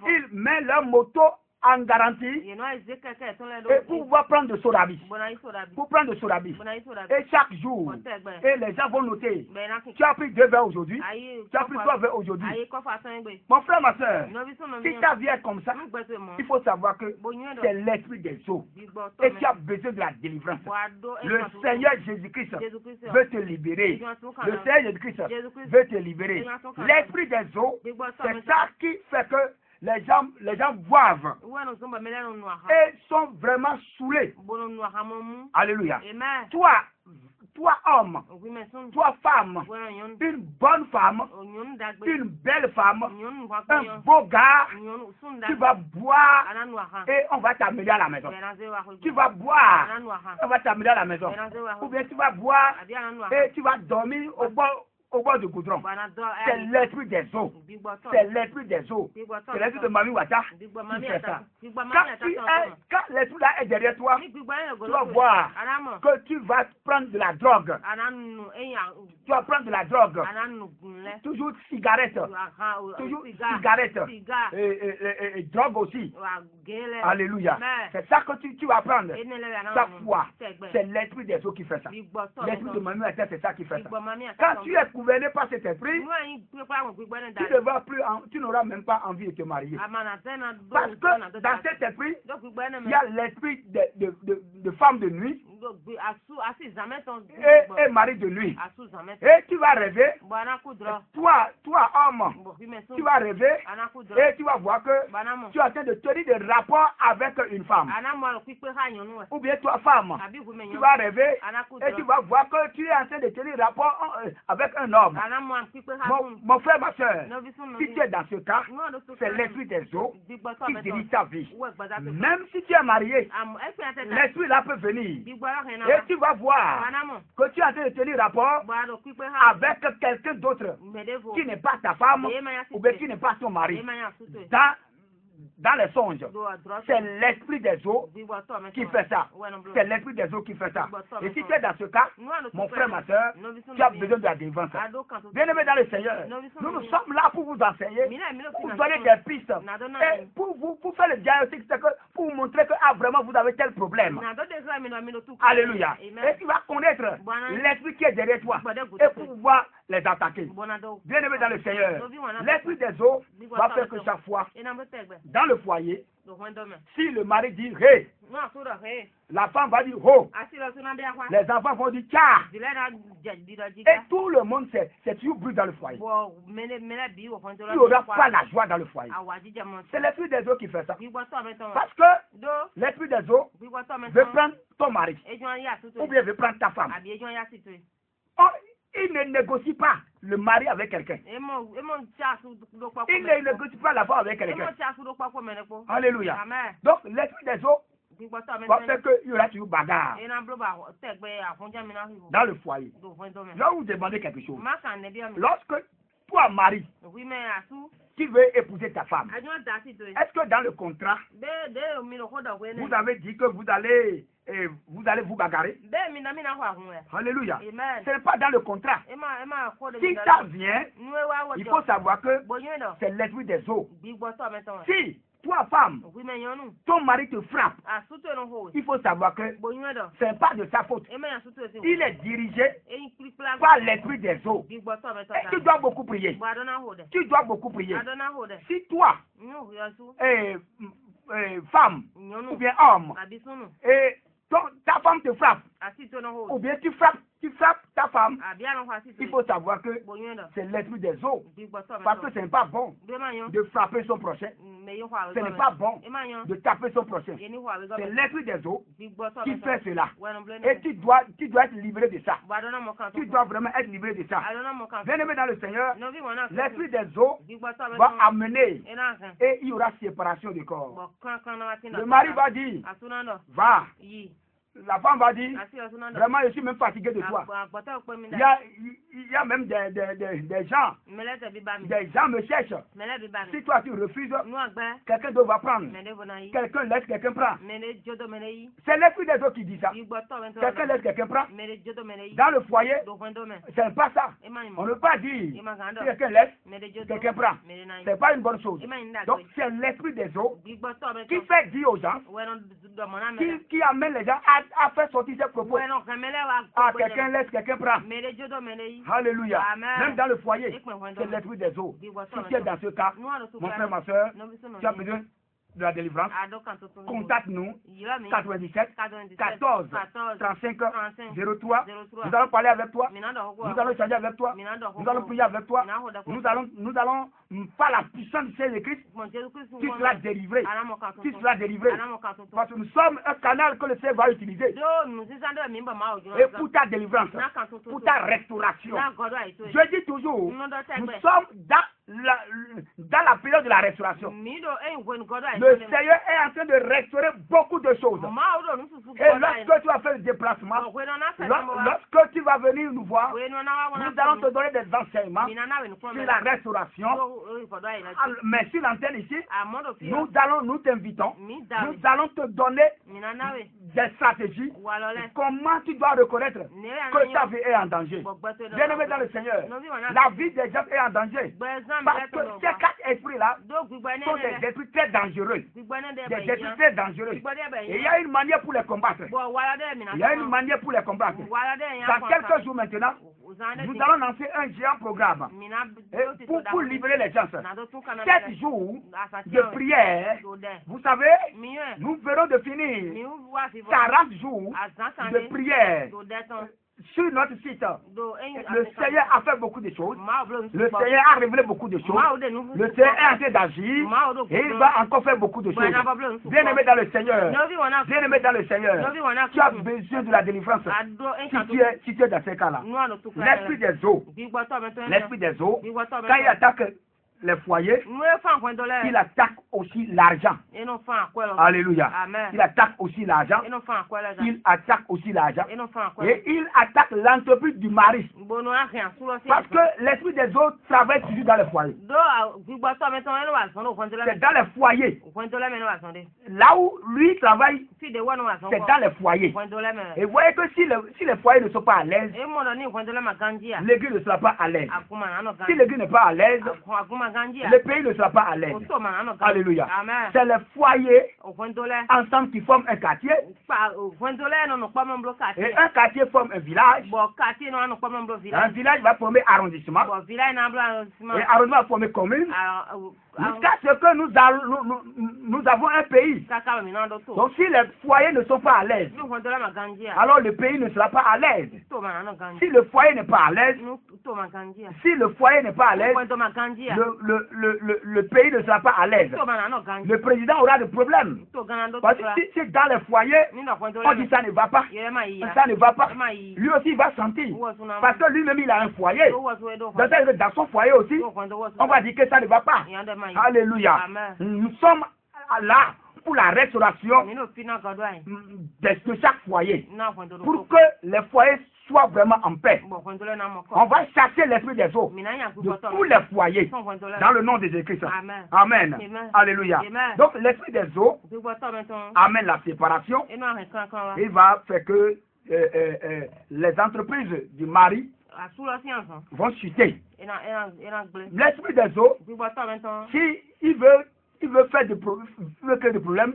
ils mettent leur moto en garantie et pour pouvoir prendre de sodabi. Pour prendre de sodabi. Et chaque jour, et les gens vont noter, tu as pris 2 verres aujourd'hui, tu as pris 3 verres aujourd'hui. Mon frère, ma soeur, si ta vie est comme ça, il faut savoir que c'est l'esprit des eaux. Et tu as besoin de la délivrance. Le Seigneur Jésus-Christ veut te libérer. Le Seigneur Jésus-Christ veut te libérer. L'esprit des eaux, c'est ça qui fait que les gens boivent et sont vraiment saoulés. Alléluia. Toi homme, toi femme, une bonne femme, une belle femme, un beau gars, tu vas boire et on va t'amener à la maison. Tu vas boire, on va t'amener à la maison. Ou bien tu vas boire et tu vas dormir au bord du goudron. C'est l'esprit des eaux. C'est l'esprit des eaux. C'est l'esprit de Mami Wata qui fait ça. Quand l'esprit là est derrière toi, tu vas voir que tu vas prendre de la drogue. Tu vas prendre de la drogue. Toujours cigarette. Toujours cigarette. Et drogue aussi. Alléluia. C'est ça que tu vas prendre. Chaque fois. C'est l'esprit des eaux qui fait ça. L'esprit de Mami Wata, c'est ça qui fait ça. Quand tu es gouverné par cet esprit, tu n'auras même pas envie de te marier. Parce que dans cet esprit, il y a l'esprit de femme de nuit et mari de nuit. Et tu vas rêver, toi homme, tu vas rêver et tu vas voir que tu es en train de tenir des rapports avec une femme. Ou bien toi femme, tu vas rêver et tu vas voir que tu es en train de tenir rapport avec un homme. Mon frère, ma soeur, si tu es dans ce cas, c'est l'esprit des eaux qui dirige ta vie. Même si tu es marié, l'esprit là peut venir. Et tu vas voir que tu es en train de tenir rapport avec quelqu'un d'autre qui n'est pas ta femme ou bien qui n'est pas ton mari. Dans les songes, c'est l'esprit des eaux qui fait ça. C'est l'esprit des eaux qui fait ça. Et si tu es dans ce cas, mon frère, ma soeur, tu as besoin de la délivrance. Bien aimé dans le Seigneur, nous sommes là pour vous enseigner, pour vous donner des pistes, et pour faire le diagnostic, pour vous montrer que vraiment vous avez tel problème. Alléluia. Et tu vas connaître l'esprit qui est derrière toi et pour pouvoir les attaquer. Bien aimé dans le Seigneur, l'esprit des eaux va faire que chaque fois, dans le foyer, si le mari dit hé, la femme va dire ho, les enfants vont dire tcha, et tout le monde sait, c'est toujours bruit dans le foyer. Il n'y aura pas la joie dans le foyer. C'est l'esprit des eaux qui fait ça. Parce que l'esprit des eaux veut prendre ton mari, ou bien veut prendre ta femme. Il ne négocie pas le mari avec quelqu'un. Il ne négocie pas la femme avec quelqu'un. Alléluia. Donc, l'esprit des eaux va faire qu'il y aura toujours bagarre dans le foyer. Là où vous demandez quelque chose, lorsque toi, mari, tu veux épouser ta femme, est-ce que dans le contrat, vous avez dit que vous allez vous bagarrer? Alléluia. Ce n'est pas dans le contrat. Si ça vient, il faut savoir que c'est l'esprit des eaux. Si toi, femme, ton mari te frappe, il faut savoir que ce n'est pas de sa faute. Il est dirigé par l'esprit des eaux. Et tu dois beaucoup prier. Tu dois beaucoup prier. Si toi, femme, ou bien homme, et ta femme te frappe, ou bien tu frappes ta femme, il faut savoir que c'est l'esprit des eaux. Parce que ce n'est pas bon de frapper son prochain. Ce n'est pas bon de taper son prochain. C'est l'esprit des eaux qui fait cela. Et tu dois être libéré de ça. Tu dois vraiment être libéré de ça. Bien aimé dans le Seigneur, l'esprit des eaux va amener et il y aura séparation du corps. Le mari va dire, va. La femme va dire, vraiment, je suis même fatigué de toi. Il y a même des gens me cherchent. Si toi tu refuses, quelqu'un d'autre va prendre. Quelqu'un laisse, quelqu'un prend. C'est l'esprit des autres qui dit ça. Quelqu'un laisse, quelqu'un prend. Dans le foyer, c'est pas ça. On ne peut pas dire, si quelqu'un laisse, quelqu'un prend. C'est pas une bonne chose. Donc c'est l'esprit des autres qui fait dire aux gens, qui amène les gens à faire sortir ses propos. Quelqu'un laisse, quelqu'un prend. Alléluia. Même dans le foyer, c'est l'esprit des autres. Si tu es dans ce cas, mon frère, ma soeur, tu as besoin de la délivrance, contacte-nous 97 14 35 03. Nous allons parler avec toi, nous allons échanger avec toi, nous allons prier avec toi, nous allons par la puissance du Seigneur-Christ, tu seras délivré. Tu seras délivré. Parce que nous sommes un canal que le Seigneur va utiliser. Et pour ta délivrance, pour ta restauration. Je dis toujours, nous sommes dans la période de la restauration. Le Seigneur est en train de restaurer beaucoup de choses. Et lorsque tu vas faire le déplacement, lorsque tu vas venir nous voir, nous allons te donner des enseignements sur la restauration. Mais sur l'antenne ici, nous t'invitons, nous allons te donner des stratégies, comment tu dois reconnaître que ta vie est en danger. Bien-aimé dans le Seigneur, la vie des gens est en danger. Parce que ces quatre esprits-là sont des esprits très dangereux. Des esprits très dangereux. Et il y a une manière pour les combattre. Il y a une manière pour les combattre. Dans quelques jours maintenant, nous allons lancer un géant programme pour libérer les gens. 7 jours de prière, vous savez, nous venons de finir 40 jours de prière. Sur notre site, le Seigneur a fait beaucoup de choses. Le Seigneur a révélé beaucoup de choses. Le Seigneur est en train d'agir. Et il va encore faire beaucoup de choses. Bien-aimé dans le Seigneur. Bien-aimé dans le Seigneur. Tu as besoin de la délivrance. Si tu es dans ces cas-là. L'esprit des eaux. L'esprit des eaux. Quand il attaque les foyers, il attaque aussi l'argent. Alléluia. Il attaque aussi l'argent. Il attaque aussi l'argent. Et il attaque l'entreprise du mari. Parce que l'esprit des autres travaille toujours dans les foyers. C'est dans les foyers. Là où lui travaille, c'est dans les foyers. Et vous voyez que si les foyers ne sont pas à l'aise, l'église ne sera pas à l'aise. Si l'église n'est pas à l'aise, le pays ne sera pas à l'aise. Alléluia. C'est les foyers ensemble qui forment un quartier. Et un quartier forme un village. Un village va former arrondissement. Et arrondissement va former commune. Jusqu'à ce que nous avons un pays. Donc si les foyers ne sont pas à l'aise, alors le pays ne sera pas à l'aise. Si le foyer n'est pas à l'aise, le pays ne sera pas à l'aise. Le président aura des problèmes. Parce que si dans les foyers, on dit ça ne va pas, ça ne va pas, lui aussi il va sentir. Parce que lui-même il a un foyer. Dans son foyer aussi, on va dire que ça ne va pas. Alléluia. Nous sommes là pour la restauration de chaque foyer. Pour que les foyers soient vraiment en paix. On va chasser l'esprit des eaux de tous les foyers dans le nom de Jésus-Christ. Amen. Alléluia. Donc l'esprit des eaux amène la séparation. Il va faire que les entreprises du mari vont chuter. L'esprit des eaux, si il veut faire des problèmes,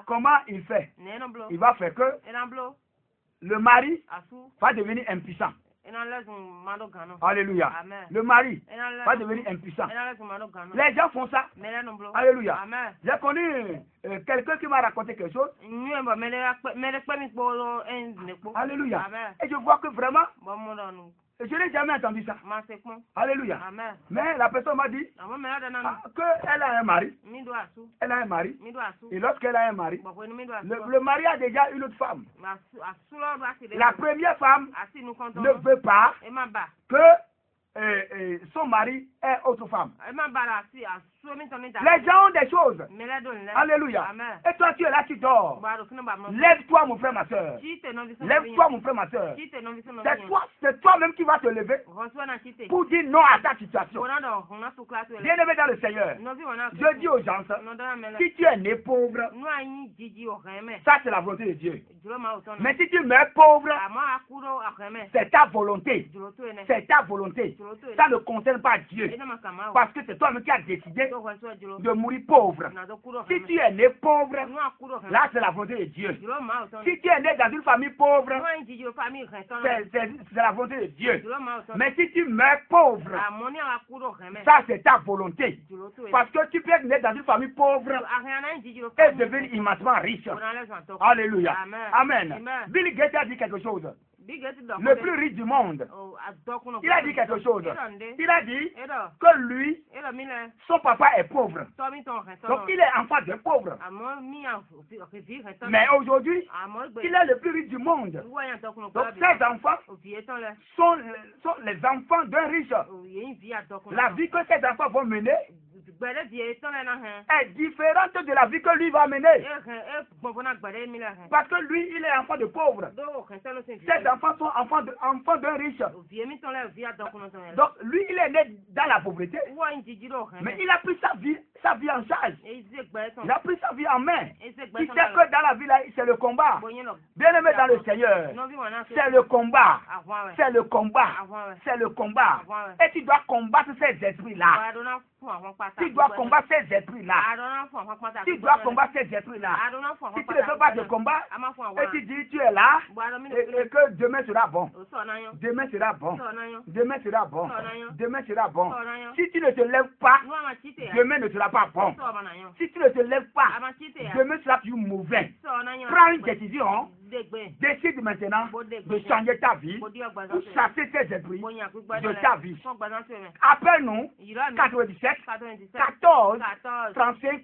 comment il fait? Il va faire que le mari va devenir impuissant. Alléluia. Le mari va devenir impuissant. Les gens font ça. Alléluia. J'ai connu quelqu'un qui m'a raconté quelque chose. Alléluia. Et je vois que vraiment, je n'ai jamais entendu ça. Alléluia. Mais la personne m'a dit qu'elle a un mari. Elle a un mari. Et lorsqu'elle a un mari, le mari a déjà une autre femme. La première femme ne veut pas que son mari est autre femme. Les gens ont des choses. Alléluia. Et toi, tu es là, tu dors. Lève-toi, mon frère, ma soeur. Lève-toi, mon frère, ma soeur. C'est toi-même qui vas te lever pour dire non à ta situation. Bien-aimé dans le Seigneur, je dis aux gens, si tu es né pauvre, ça c'est la volonté de Dieu. Mais si tu meurs pauvre, c'est ta volonté. C'est ta volonté. Ça ne concerne pas Dieu. Parce que c'est toi-même qui as décidé de mourir pauvre. Si tu es né pauvre, là c'est la volonté de Dieu. Si tu es né dans une famille pauvre, c'est la volonté de Dieu. Mais si tu meurs pauvre, ça c'est ta volonté. Parce que tu peux être né dans une famille pauvre et devenir immensément riche. Alléluia. Amen. Bill Gates a dit quelque chose. Le plus riche du monde. Il a dit quelque chose. Il a dit que lui, son papa est pauvre. Donc il est enfant de pauvre. Mais aujourd'hui, il est le plus riche du monde. Donc ses enfants sont les enfants d'un riche. La vie que ses enfants vont mener est différente de la vie que lui va mener. Parce que lui, il est enfant de pauvre. Ses enfants sont enfants d'un riche. Donc lui, il est né dans la pauvreté. Mais il a pris sa vie en charge. Il a pris sa vie en main. Il sait que dans la vie, là, c'est le combat. Bien aimé dans le Seigneur, c'est le combat. C'est le combat. C'est le combat. Et tu dois combattre ces esprits-là. Tu dois combattre ces esprits-là. Tu dois combattre ces esprits-là. Si tu ne fais pas de combat, et tu dis tu es là, et que demain sera bon. Demain sera bon. Demain sera bon. Demain sera bon. Si tu ne te lèves pas, demain ne sera pas bon. Si tu ne te lèves pas, demain sera plus mauvais. Prends une décision. Décide maintenant de changer ta vie pour chasser ces esprits de ta vie. Appelle-nous 97 14 35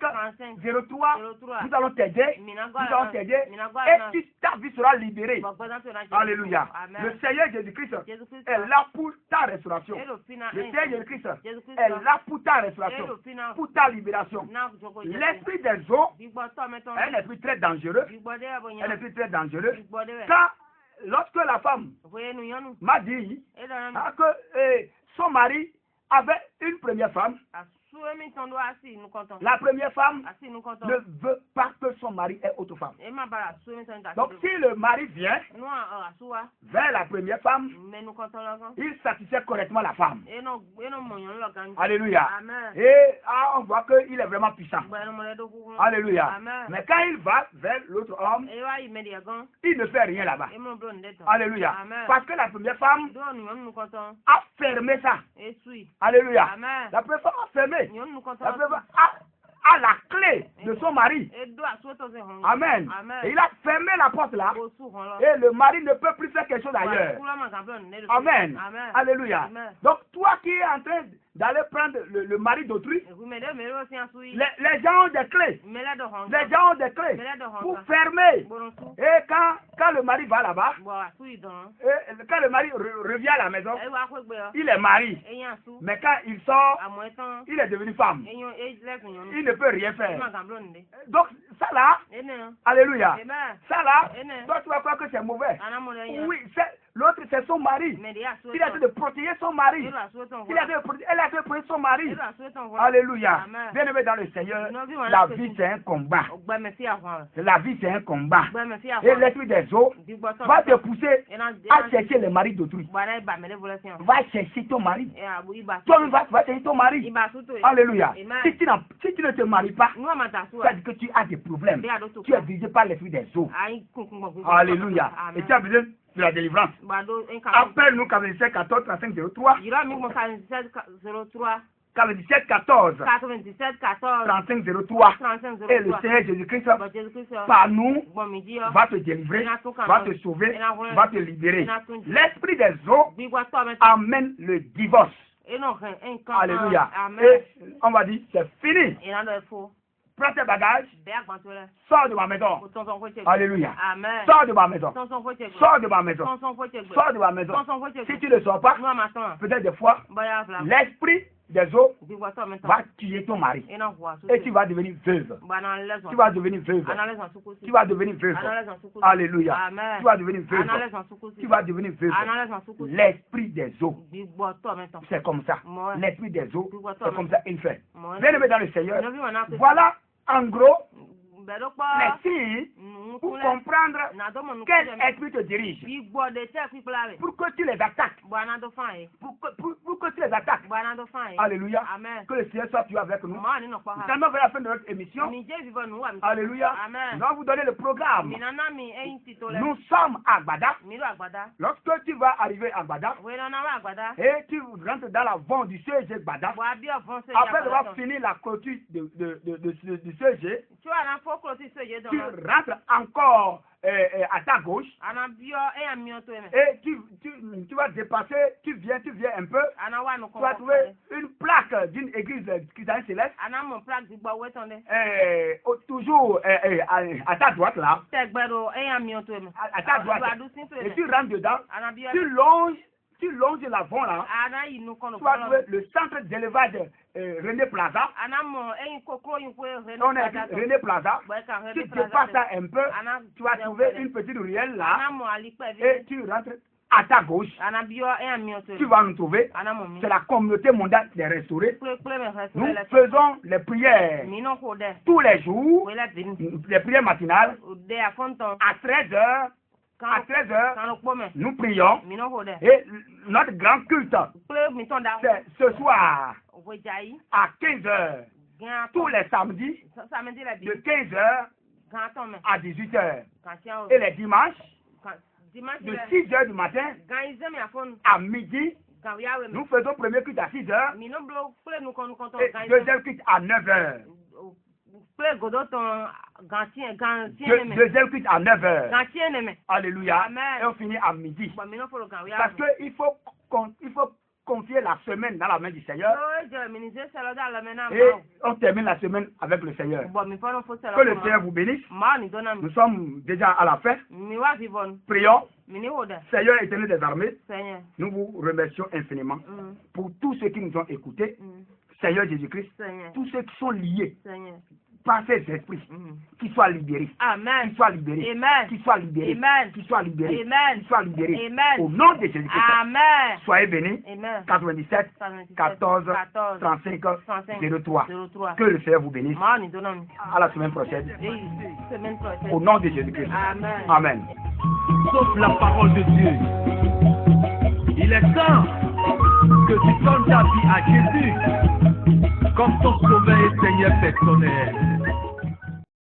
03. Nous allons t'aider. Nous allons t'aider. Et ta vie sera libérée. Alléluia. Le Seigneur Jésus-Christ est là pour ta restauration. Le Seigneur Jésus-Christ est là pour ta restauration, pour ta libération. L'esprit des eaux est un esprit très dangereux. Un esprit très dangereux. Lorsque la femme m'a dit que son mari avait une première femme, la première femme ne veut pas que son mari ait autre femme. Donc si le mari vient vers la première femme, il satisfait correctement la femme. Alléluia. Et on voit qu'il est vraiment puissant. Alléluia. Mais quand il va vers l'autre homme, il ne fait rien là-bas. Alléluia. Parce que la première femme a fermé ça. Alléluia. La première femme a fermé. La première femme a la clé de son mari. Amen. Et il a fermé la porte là. Et le mari ne peut plus faire quelque chose ailleurs. Amen. Alléluia. Donc toi qui es en train d'aller prendre le mari d'autrui, les gens ont des clés. Les gens ont des clés pour fermer. Et quand le mari va là-bas, et quand le mari revient à la maison, il est marié. Mais quand il sort, il est devenu femme. Il ne peut rien faire. Donc ça là, alléluia. Ça là, toi tu vas croire que c'est mauvais. Oui, l'autre c'est son mari. Il a été de protéger son mari. Elle a été de protéger son mari. Alléluia. Bien aimé dans le Seigneur, la vie c'est un combat. La vie c'est un combat. Et l'esprit des eaux va te pousser à chercher le mari d'autrui. Va chercher ton mari. Toi va chercher ton mari. Alléluia. Si tu ne te maries pas, ça dit que tu as des problèmes. Tu es dirigé par l'esprit des eaux. Alléluia. Et tu as besoin de la délivrance. Appelle-nous 97 14 35 03. 97 14 35 03. Et le Seigneur Jésus-Christ par nous va te délivrer, va te sauver, va te libérer. L'esprit des eaux amène le divorce. Alléluia. Et on va dire c'est fini. Prends tes bagages. Sors de ma maison. Alléluia. Amen. Sors de ma maison. Sors de ma maison. Sors de ma maison. Si tu ne sors pas, peut-être des fois, l'esprit des eaux va tuer ton mari. Et tu vas devenir veuve. Tu vas devenir veuve. Tu vas devenir veuve. Alléluia. Tu vas devenir veuve. Tu vas devenir veuve. L'esprit des eaux. C'est comme ça. L'esprit des eaux, c'est comme ça il fait. Bien-aimé dans le Seigneur, voilà en gros les signes pour comprendre quel esprit te dirige. Pour que tu les attaques. Pour que tu les attaques. Alléluia. Que le Seigneur soit Dieu avec nous. Nous allons vers la fin de notre émission. Alléluia. Nous allons vous donner le programme. Nous sommes à Gbada. Lorsque tu vas arriver à Gbada et tu rentres dans la vente du CG Gbada, après avoir fini la clôture du CG, tu rentres encore à ta gauche et tu vas dépasser, tu viens un peu, tu vas trouver une plaque d'une église chrétienne céleste, toujours à ta droite là, à ta droite, et tu rentres dedans, tu longes l'avant là, tu vas trouver le centre d'élevage René Plaza. On est René Plaza. Tu dépasses ça un peu, tu vas trouver une petite ruelle là, et tu rentres à ta gauche. Tu vas nous trouver. C'est la communauté mondiale des restaurés. Nous faisons les prières tous les jours, les prières matinales à 13h. À 13h, nous prions et notre grand culte, c'est ce soir à 15h, tous les samedis, de 15h à 18h. Et les dimanches, de 6h du matin à midi, nous faisons premier culte à 6h et deuxième culte à 9h. Deuxième culte à 9h. Alléluia. Amen. Et on finit à midi. Parce qu'il faut confier la semaine dans la main du Seigneur. Et on termine la semaine avec le Seigneur. Que le Seigneur vous bénisse. Nous sommes déjà à la fin. Prions. Seigneur éternel des armées, nous vous remercions infiniment pour tous ceux qui nous ont écoutés. Seigneur Jésus-Christ, tous ceux qui sont liés par ces esprits, qui soient libérés, Amen. qui soient libérés, Amen. qui soient libérés, Amen. qui soient libérés, Amen. qui soient libérés, Amen. au nom de Jésus-Christ. Amen. Soyez bénis. Amen. 97 14 35 03. Que le Seigneur vous bénisse. À la semaine prochaine. Au nom de Jésus-Christ. Amen. Amen. Sauf la parole de Dieu. Il est temps que tu donnes ta vie à Jésus comme ton sauveur et Seigneur personnel.